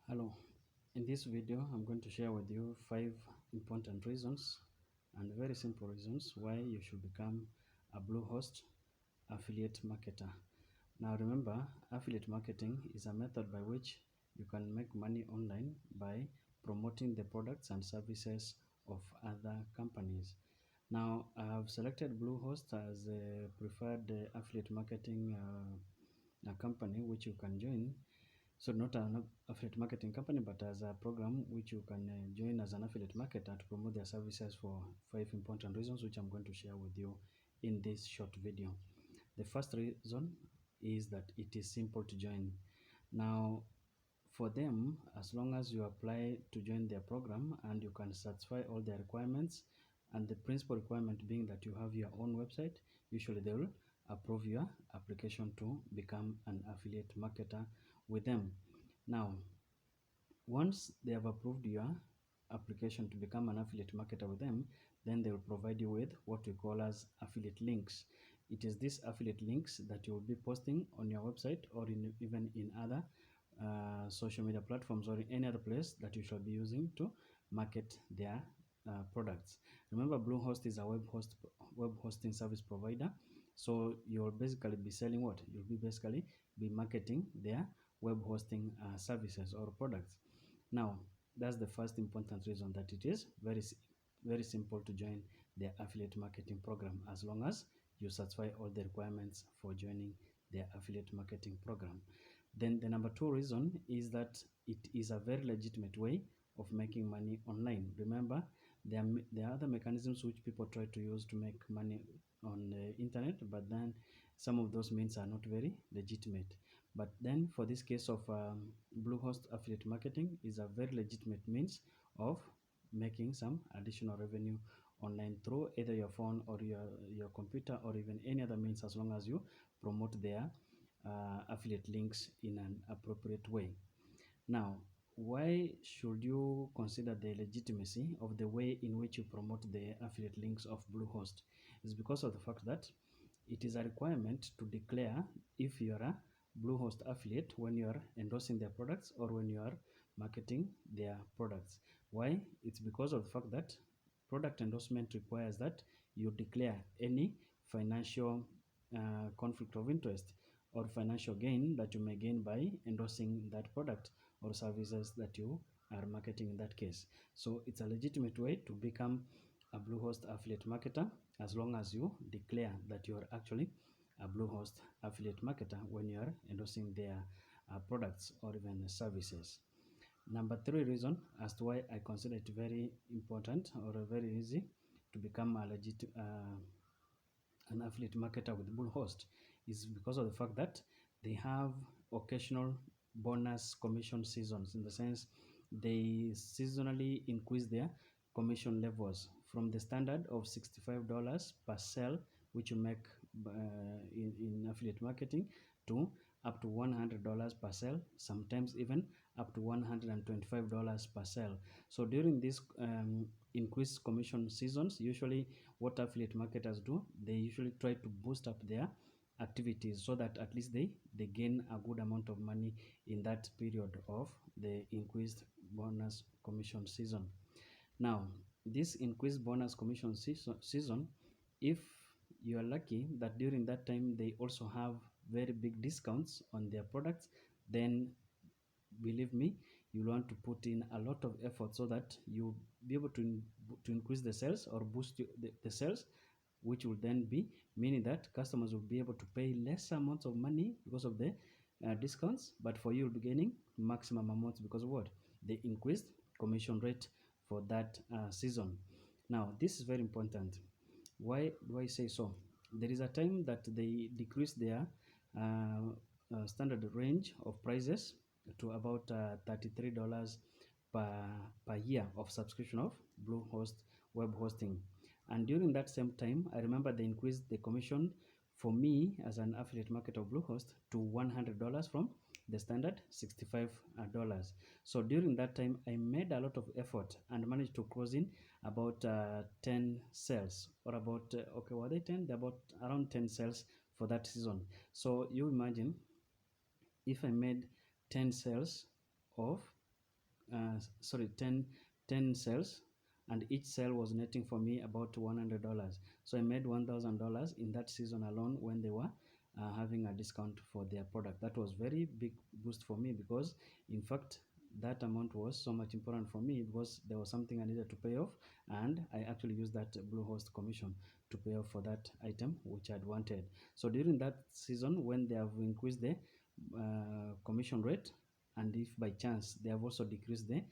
Hello, in this video I'm going to share with you 5 important reasons and very simple reasons why you should become a Bluehost affiliate marketer. Now remember, affiliate marketing is a method by which you can make money online by promoting the products and services of other companies. Now I have selected Bluehost as a preferred affiliate marketing a company which you can join. So not an affiliate marketing company, but as a program which you can join as an affiliate marketer to promote their services for 5 important reasons, which I'm going to share with you in this short video. The first reason is that it is simple to join. Now, for them, as long as you apply to join their program and you can satisfy all their requirements, and the principal requirement being that you have your own website, usually they will approve your application to become an affiliate marketer with them. Now, once they have approved your application to become an affiliate marketer with them, then they will provide you with what we call as affiliate links. It is these affiliate links that you will be posting on your website or even in other social media platforms or in any other place that you shall be using to market their products. Remember, Bluehost is a web hosting service provider. So you'll basically be selling what? You'll be basically be marketing their web hosting services or products. Now, that's the first important reason, that it is very simple to join their affiliate marketing program as long as you satisfy all the requirements for joining their affiliate marketing program. Then the number two reason is that it is a very legitimate way of making money online. Remember, there are other mechanisms which people try to use to make money on the internet, but then some of those means are not very legitimate. But then for this case of Bluehost affiliate marketing is a very legitimate means of making some additional revenue online through either your phone or your computer or even any other means, as long as you promote their affiliate links in an appropriate way. Now, why should you consider the legitimacy of the way in which you promote the affiliate links of Bluehost? It's because of the fact that it is a requirement to declare if you are a Bluehost affiliate when you are endorsing their products or when you are marketing their products. Why? It's because of the fact that product endorsement requires that you declare any financial conflict of interest or financial gain that you may gain by endorsing that product or services that you are marketing in that case. So it's a legitimate way to become a Bluehost affiliate marketer as long as you declare that you are actually a Bluehost affiliate marketer when you are endorsing their products or even services. Number three reason as to why I consider it very important or very easy to become an affiliate marketer with Bluehost is because of the fact that they have occasional bonus commission seasons, in the sense they seasonally increase their commission levels from the standard of $65 per sale which you make in affiliate marketing to up to $100 per sale, sometimes even up to $125 per sale. So during these increased commission seasons, usually what affiliate marketers do, they usually try to boost up their activities so that at least they gain a good amount of money in that period of the increased bonus commission season. Now, this increased bonus commission season, if you are lucky that during that time they also have very big discounts on their products, then believe me, you want to put in a lot of effort so that you be able to increase the sales or boost the sales, which will then be meaning that customers will be able to pay less amounts of money because of the discounts, but for you will be gaining maximum amounts because of what? The increased commission rate for that season. Now, this is very important. Why do I say so? There is a time that they decrease their standard range of prices to about $33 per year of subscription of Bluehost web hosting. And during that same time, I remember they increased the commission for me as an affiliate marketer of Bluehost to $100 from the standard $65. So during that time, I made a lot of effort and managed to close in about 10 sales, or about, okay, were they 10? They're about around 10 sales for that season. So you imagine if I made 10 sales of 10 sales, and each sale was netting for me about $100. So I made $1,000 in that season alone when they were having a discount for their product. That was very big boost for me, because in fact that amount was so much important for me because there was something I needed to pay off, and I actually used that Bluehost commission to pay off for that item which I'd wanted. So during that season, when they have increased the commission rate, and if by chance they have also decreased the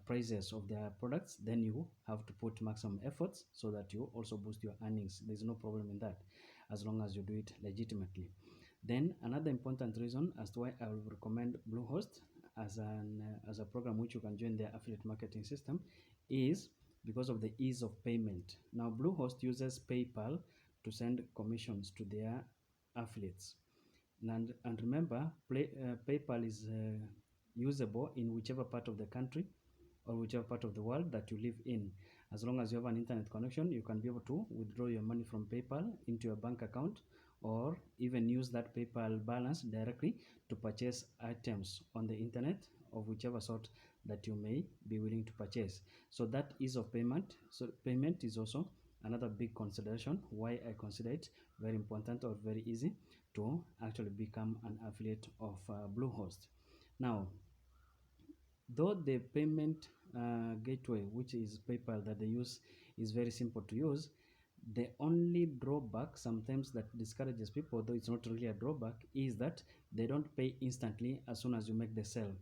prices of their products, then you have to put maximum efforts so that you also boost your earnings. There's no problem in that, as long as you do it legitimately. Then another important reason as to why I will recommend Bluehost as a program which you can join their affiliate marketing system is because of the ease of payment. Now Bluehost uses PayPal to send commissions to their affiliates. And remember, PayPal is usable in whichever part of the country or whichever part of the world that you live in. As long as you have an internet connection, you can be able to withdraw your money from PayPal into your bank account, or even use that PayPal balance directly to purchase items on the internet of whichever sort that you may be willing to purchase. So that ease of payment, is also another big consideration why I consider it very important or very easy to actually become an affiliate of Bluehost. Now, though the payment gateway, which is PayPal, that they use is very simple to use, the only drawback sometimes that discourages people, though it's not really a drawback, is that they don't pay instantly as soon as you make the sale.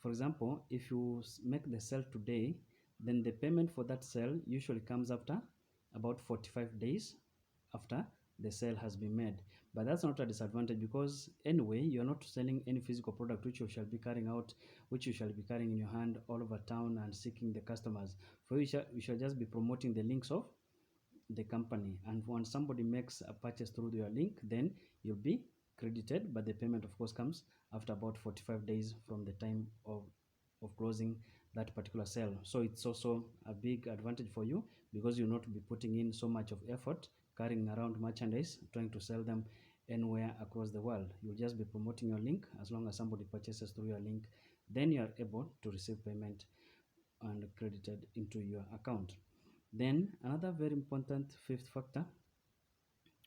For example, if you make the sale today, then the payment for that sale usually comes after about 45 days after the sale has been made. But that's not a disadvantage, because anyway, you're not selling any physical product which you shall be carrying out, which you shall be carrying in your hand all over town and seeking the customers. For you shall just be promoting the links of the company, and once somebody makes a purchase through your link, then you'll be credited, but the payment of course comes after about 45 days from the time of closing that particular sale. So it's also a big advantage for you, because you'll not be putting in so much of effort carrying around merchandise trying to sell them anywhere across the world. You'll just be promoting your link. As long as somebody purchases through your link, then you are able to receive payment and credited into your account. Then another very important fifth factor,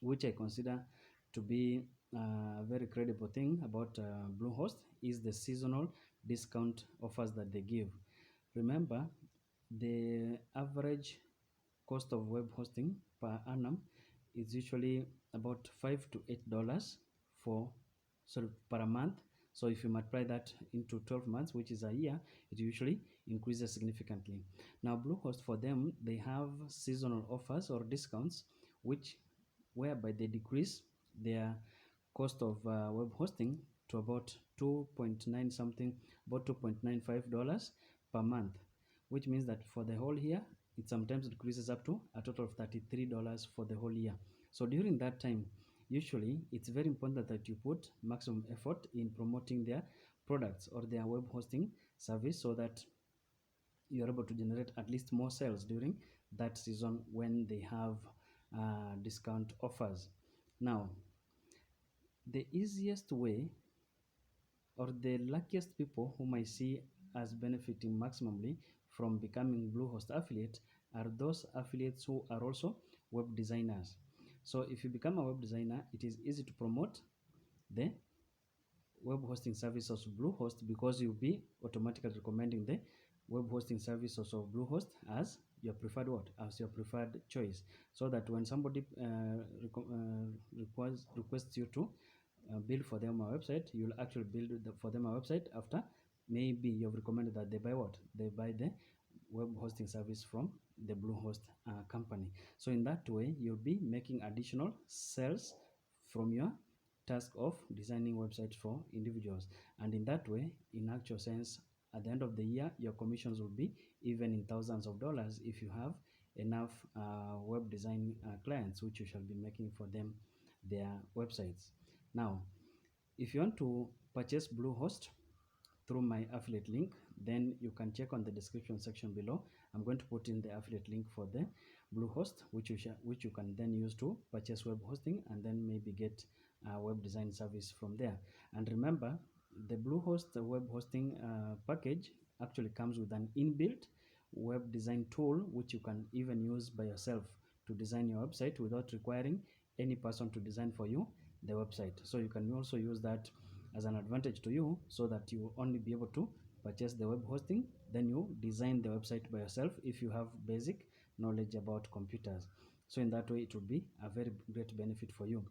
which I consider to be a very credible thing about Bluehost, is the seasonal discount offers that they give. Remember, the average cost of web hosting per annum is usually about $5 to $8 for per month. So if you multiply that into 12 months, which is a year, it usually increases significantly. Now Bluehost, for them, they have seasonal offers or discounts, whereby they decrease their cost of web hosting to about 2.9 something, about $2.95 per month, which means that for the whole year, it sometimes decreases up to a total of $33 for the whole year. So during that time, usually it's very important that you put maximum effort in promoting their products or their web hosting service, so that you're able to generate at least more sales during that season when they have discount offers. Now, the easiest way, or the luckiest people whom I see as benefiting maximally from becoming Bluehost affiliate, are those affiliates who are also web designers. So if you become a web designer, it is easy to promote the web hosting services of Bluehost, because you'll be automatically recommending the web hosting services of Bluehost as your preferred as your preferred choice, so that when somebody requests you to build for them a website, you'll actually build for them a website after maybe you've recommended that they buy they buy the web hosting service from the Bluehost company. So in that way, you'll be making additional sales from your task of designing websites for individuals, and in that way, in actual sense, at the end of the year, your commissions will be even in thousands of dollars if you have enough web design clients which you shall be making for them their websites. Now, if you want to purchase Bluehost through my affiliate link, then you can check on the description section below. I'm going to put in the affiliate link for the Bluehost, which you can then use to purchase web hosting and then maybe get a web design service from there. And remember, The Bluehost web hosting package actually comes with an inbuilt web design tool which you can even use by yourself to design your website without requiring any person to design for you the website. So you can also use that as an advantage to you, so that you only be able to purchase the web hosting, then you design the website by yourself if you have basic knowledge about computers. So in that way, it will be a very great benefit for you.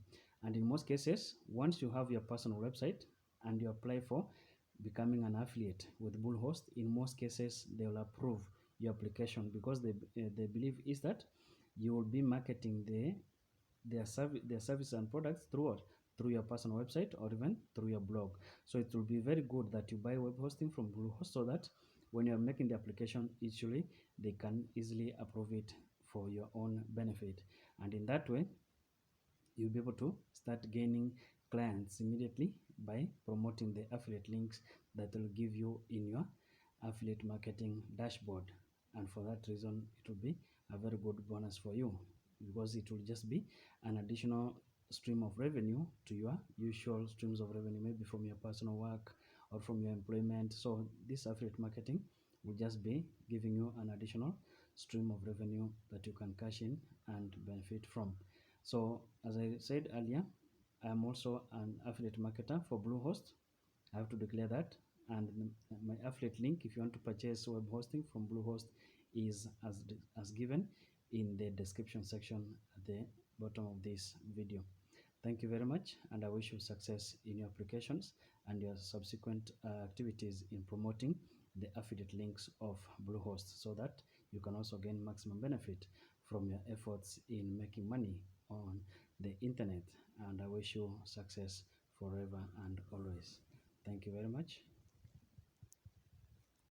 And in most cases, once you have your personal website and you apply for becoming an affiliate with Bluehost, in most cases they will approve your application, because they believe is that you will be marketing their service and products through your personal website or even through your blog. So it will be very good that you buy web hosting from Bluehost, so that when you're making the application, usually they can easily approve it for your own benefit. And in that way, you'll be able to start gaining clients immediately by promoting the affiliate links that will give you in your affiliate marketing dashboard. And for that reason, it will be a very good bonus for you, because it will just be an additional stream of revenue to your usual streams of revenue, maybe from your personal work or from your employment. So this affiliate marketing will just be giving you an additional stream of revenue that you can cash in and benefit from. So as I said earlier, I am also an affiliate marketer for Bluehost. I have to declare that. And my affiliate link, if you want to purchase web hosting from Bluehost, is as given in the description section at the bottom of this video. Thank you very much, and I wish you success in your applications and your subsequent activities in promoting the affiliate links of Bluehost, so that you can also gain maximum benefit from your efforts in making money on the internet. And I wish you success forever and always. Thank you very much.